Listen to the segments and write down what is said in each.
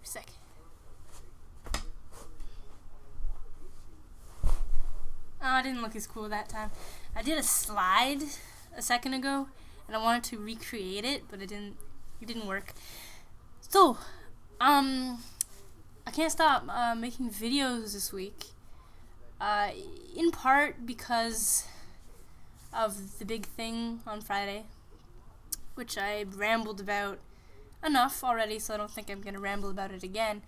sec. Oh, it didn't look as cool that time. I did a slide a second ago, and I wanted to recreate it, but it didn't work. So, I can't stop making videos this week. In part because of the big thing on Friday, which I rambled about enough already, so I don't think I'm going to ramble about it again.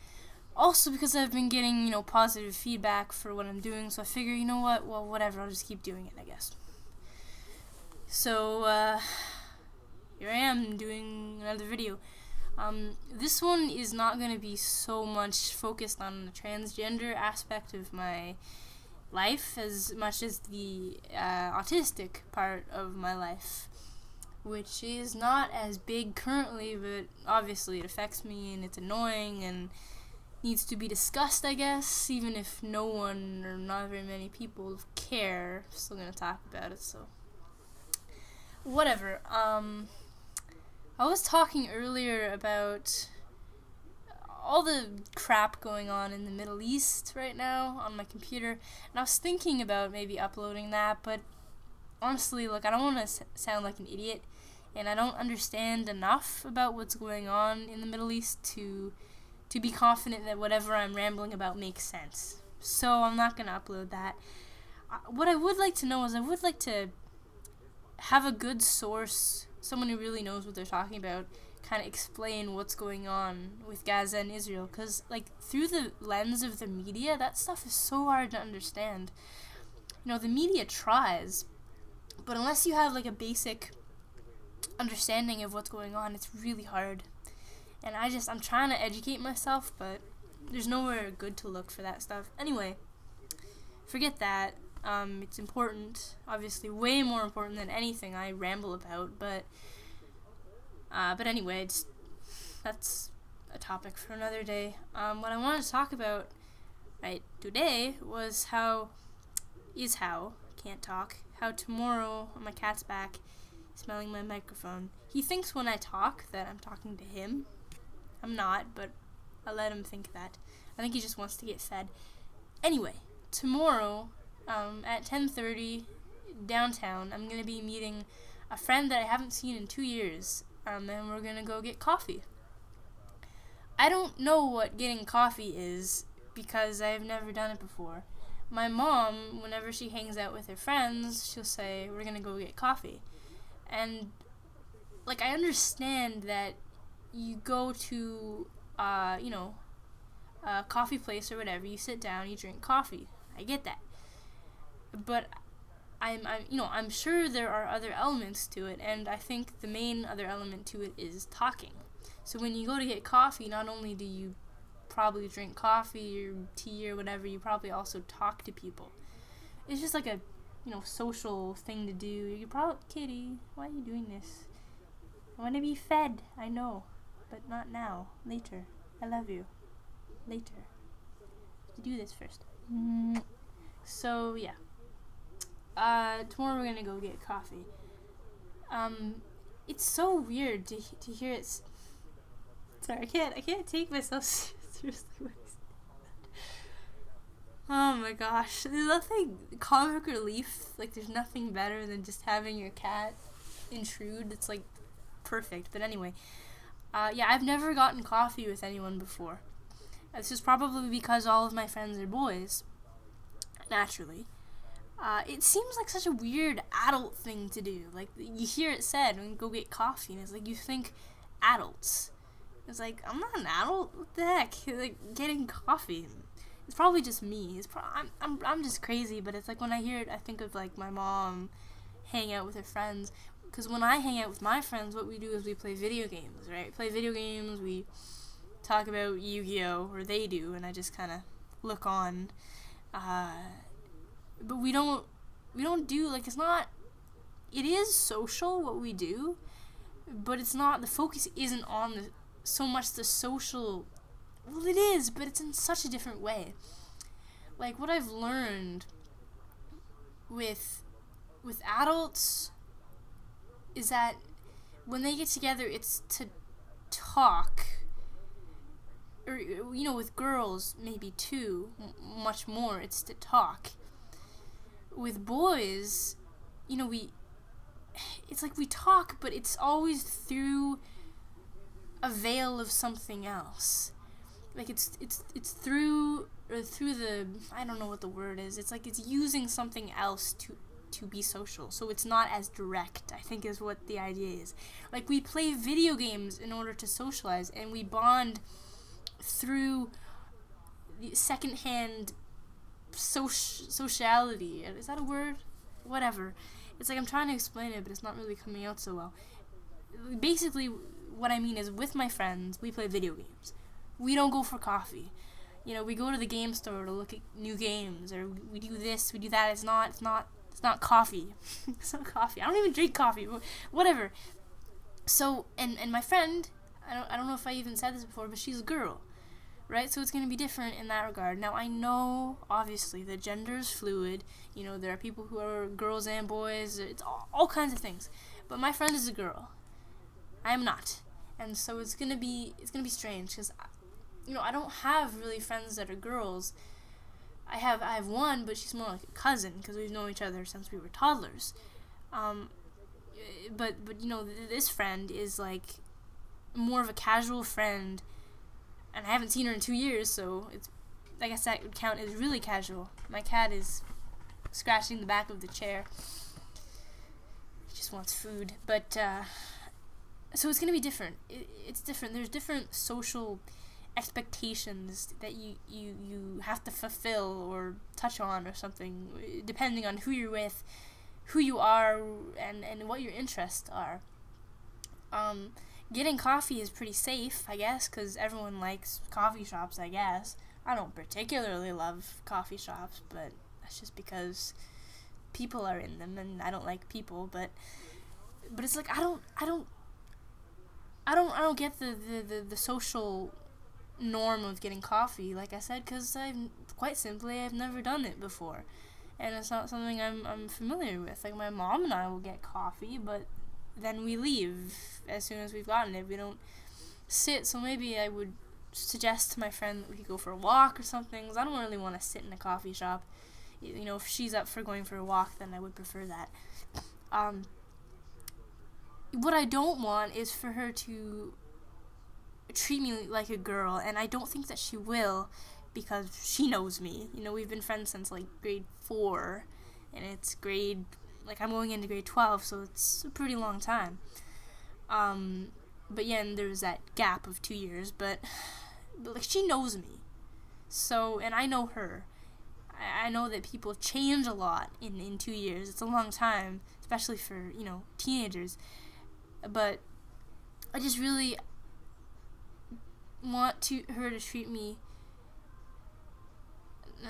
Also because I've been getting, positive feedback for what I'm doing, so I figure, well, whatever, I'll just keep doing it, I guess. So, here I am doing another video. This one is not going to be so much focused on the transgender aspect of my life as much as the autistic part of my life, which is not as big currently, but obviously it affects me and it's annoying and needs to be discussed, I guess, even if no one or not very many people care. I'm still going to talk about it, so whatever. I was talking earlier about all the crap going on in the Middle East right now on my computer, and I was thinking about maybe uploading that, but honestly, look, I don't want to sound like an idiot, and I don't understand enough about what's going on in the Middle East to be confident that whatever I'm rambling about makes sense. So I'm not going to upload that. What I would like to know is I would like to have a good source, someone who really knows what they're talking about, kind of explain what's going on with Gaza and Israel, because through the lens of the media, that stuff is so hard to understand. The media tries, but unless you have a basic understanding of what's going on, it's really hard. And I'm trying to educate myself, but there's nowhere good to look for that stuff. Anyway, forget that. It's important, obviously way more important than anything I ramble about, but anyway, that's a topic for another day. What I wanted to talk about today was how tomorrow, my cat's back, smelling my microphone. He thinks when I talk that I'm talking to him. I'm not, but I let him think that. I think he just wants to get fed. Anyway, tomorrow, at 10:30 downtown, I'm going to be meeting a friend that I haven't seen in 2 years, and we're going to go get coffee. I don't know what getting coffee is because I've never done it before. My mom, whenever she hangs out with her friends, she'll say, we're going to go get coffee. And, I understand that you go to, a coffee place or whatever, you sit down, you drink coffee. I get that. But I'm sure there are other elements to it, and I think the main other element to it is talking. So when you go to get coffee, not only do you probably drink coffee or tea or whatever, you probably also talk to people. It's just a, social thing to do. You probably, Kitty, why are you doing this? I want to be fed, I know, but not now, later. I love you. Later. You do this first. So, yeah. Tomorrow we're gonna go get coffee. It's so weird to hear it. Sorry, I can't take myself seriously. Oh my gosh, there's nothing comic relief. There's nothing better than just having your cat intrude. It's perfect. But anyway, I've never gotten coffee with anyone before. This is probably because all of my friends are boys. Naturally. It seems like such a weird adult thing to do. You hear it said, when you go get coffee, and it's you think adults. It's I'm not an adult. What the heck? Getting coffee. It's probably just me. I'm just crazy, but it's when I hear it, I think of my mom hanging out with her friends. Because when I hang out with my friends, what we do is we play video games, right? Play video games, we talk about Yu-Gi-Oh! Or they do, and I just kind of look on. But we don't do, it's not, it is social what we do, but it's not, the focus isn't on so much the social, well it is, but it's in such a different way. What I've learned with adults is that when they get together, it's to talk, or with girls maybe too, much more. It's to talk. With boys, it's like we talk, but it's always through a veil of something else. Like it's through the, I don't know what the word is. It's like it's using something else to be social. So it's not as direct, I think, is what the idea is. Like we play video games in order to socialize, and we bond through the secondhand sociality. Is that a word? Whatever. It's like I'm trying to explain it, but it's not really coming out so well. Basically, what I mean is, with my friends, we play video games. We don't go for coffee. We go to the game store to look at new games, or we do this, we do that. It's not coffee. It's not coffee. I don't even drink coffee. Whatever. So, and my friend, I don't know if I even said this before, but she's a girl, right? So it's going to be different in that regard. Now, I know, obviously, that gender is fluid. There are people who are girls and boys. It's all kinds of things. But my friend is a girl. I am not. And so it's going to be strange, because I don't have really friends that are girls. I have one, but she's more like a cousin, because we've known each other since we were toddlers. But this friend is like more of a casual friend, and I haven't seen her in 2 years, so it's, I guess that would count as really casual. My cat is scratching the back of the chair. He just wants food. But so it's gonna be different. It's different. There's different social expectations that you have to fulfill or touch on or something, depending on who you're with, who you are, and what your interests are. Getting coffee is pretty safe, I guess, because everyone likes coffee shops, I guess. I don't particularly love coffee shops, but that's just because people are in them, and I don't like people. But it's like I don't get the social norm of getting coffee, like I said, because I've never done it before, and it's not something I'm familiar with. Like, my mom and I will get coffee, but then we leave as soon as we've gotten it. We don't sit. So maybe I would suggest to my friend that we could go for a walk or something, because I don't really want to sit in a coffee shop. If she's up for going for a walk, then I would prefer that. What I don't want is for her to treat me like a girl, and I don't think that she will, because she knows me. We've been friends since like grade 4, and it's I'm going into grade 12, so it's a pretty long time. But yeah, and there's that gap of 2 years, but like, she knows me. So, and I know her. I know that people change a lot in 2 years. It's a long time, especially for, teenagers. But I just really want her to treat me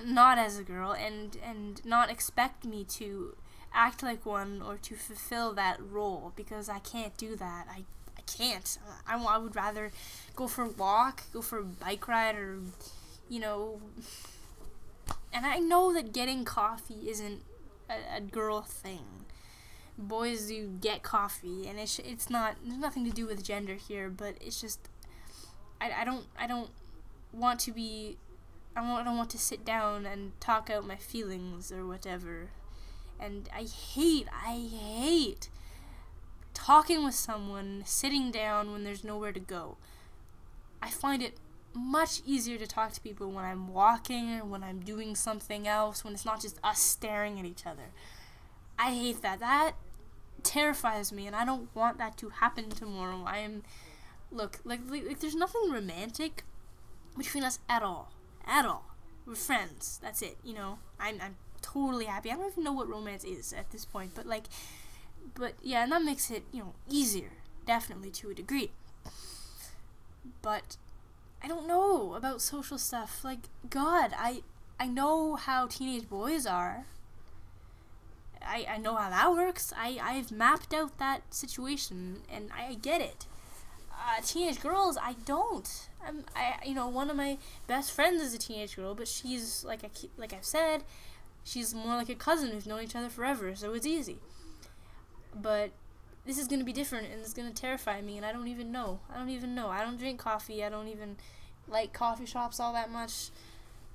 not as a girl, and not expect me to act like one or to fulfill that role, because I can't do that. I can't. I would rather go for a walk, go for a bike ride, or and I know that getting coffee isn't a girl thing. Boys do get coffee, and it's not, there's nothing to do with gender here, but it's just I don't want to be, I don't want to sit down and talk out my feelings or whatever. And I hate talking with someone, sitting down when there's nowhere to go. I find it much easier to talk to people when I'm walking or when I'm doing something else, when it's not just us staring at each other. I hate that. That terrifies me, and I don't want that to happen tomorrow. Look, there's nothing romantic between us at all. We're friends. That's it. I'm totally happy. I don't even know what romance is at this point, but yeah, and that makes it, easier, definitely, to a degree. But I don't know about social stuff. Like, God, I know how teenage boys are. I know how that works. I've mapped out that situation, and I get it. Teenage girls, I don't. One of my best friends is a teenage girl, but she's like I've said, she's more like a cousin. We've known each other forever, so it's easy. But this is gonna be different, and it's gonna terrify me, and I don't even know. I don't drink coffee. I don't even like coffee shops all that much.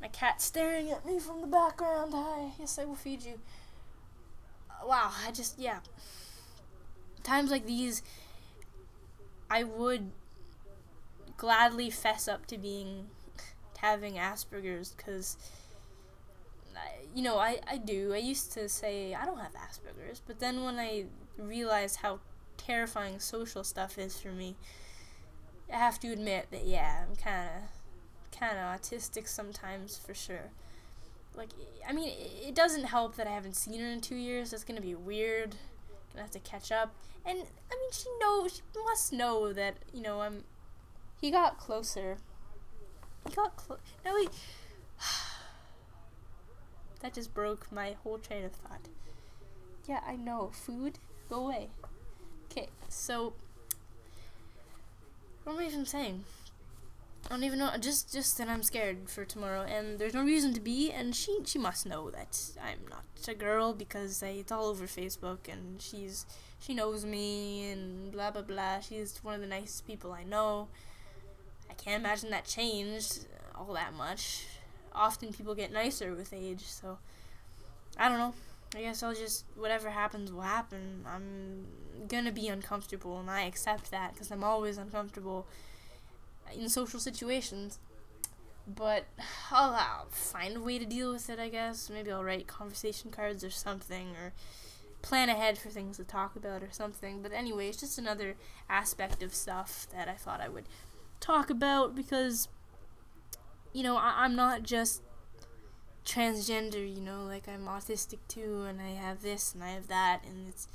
My cat's staring at me from the background. Hi, yes, I will feed you. Wow, yeah. Times like these, I would gladly fess up to having Asperger's, because, I do. I used to say I don't have Asperger's, but then when I realized how terrifying social stuff is for me, I have to admit that, yeah, I'm kind of autistic sometimes, for sure. Like, I mean, it doesn't help that I haven't seen her in 2 years. That's gonna be weird. Gonna have to catch up. And I mean, she must know that, he got closer. No, that just broke my whole train of thought. Yeah, I know. Food, go away. Okay, so what am I even saying? I don't even know. Just that I'm scared for tomorrow, and there's no reason to be. And she must know that I'm not a girl, because it's all over Facebook, and she knows me, and blah blah blah. She's one of the nicest people I know. I can't imagine that changed all that much. Often people get nicer with age, so I don't know. I guess I'll just, whatever happens will happen. I'm gonna be uncomfortable, and I accept that, because I'm always uncomfortable in social situations. But I'll find a way to deal with it, I guess. Maybe I'll write conversation cards or something, or plan ahead for things to talk about or something. But anyway, it's just another aspect of stuff that I thought I would talk about, because, I'm not just transgender, like, I'm autistic too, and I have this and I have that, and it's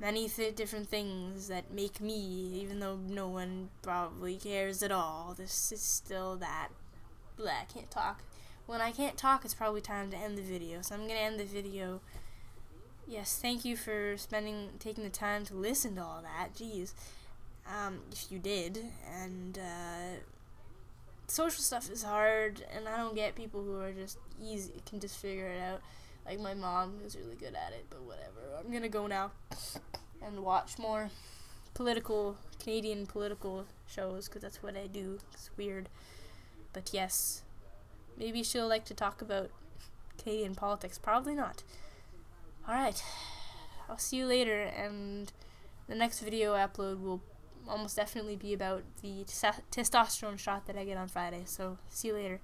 many different things that make me, even though no one probably cares at all. This is still that. Blah, I can't talk. When I can't talk, it's probably time to end the video, so I'm gonna end the video. Yes, thank you for taking the time to listen to all that. Jeez. If you did. And social stuff is hard, and I don't get people who are just can just figure it out. Like my mom, who's really good at it, but whatever. I'm gonna go now and watch more Canadian political shows, because that's what I do. It's weird. But yes, maybe she'll like to talk about Canadian politics. Probably not. Alright, I'll see you later, and the next video I upload will almost definitely be about the testosterone shot that I get on Friday. So, see you later.